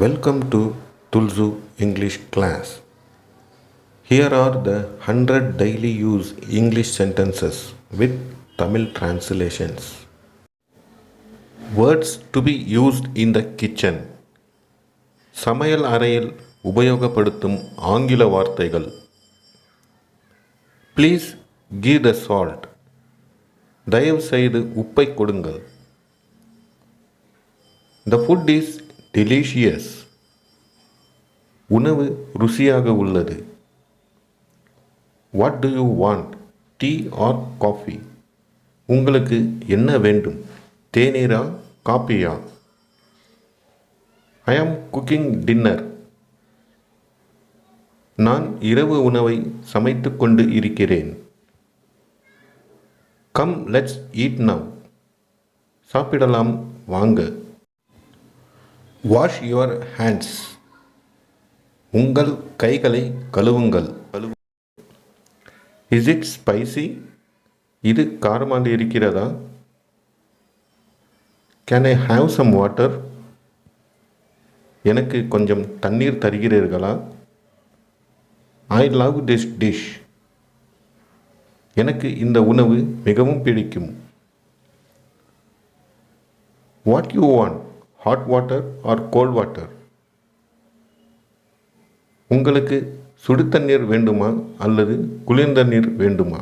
Welcome to Tulzu English class. Here are the 100 daily use English sentences with Tamil translations. Words to be used in the kitchen. சமையல் அறையில் உபயோகப்படுத்தும் ஆங்கில வார்த்தைகள். Please give the salt. தயவு செய்து உப்பை கொடுங்கள். The food is delicious. உணவு ருசியாக உள்ளது. What do you want? Tea or coffee? உங்களுக்கு என்ன வேண்டும்? தேநீரா காபியா? I am cooking dinner. நான் இரவு உணவை சமைத்துக் கொண்டு இருக்கிறேன். Come, let's eat now. சாப்பிடலாம் வாங்க. Wash your hands. உங்கள் கைகளை கழுவுங்கள். Is it spicy? இது காரமாக இருக்கிறதா? Can I have some water? எனக்கு கொஞ்சம் தண்ணீர் தருகிறீர்களா? I love this dish. எனக்கு இந்த உணவு மிகவும் பிடிக்கும். What you want? Hot water or cold water? உங்களுக்கு சுடு தண்ணீர் வேண்டுமா அல்லது குளிர்ந்த நீர் வேண்டுமா?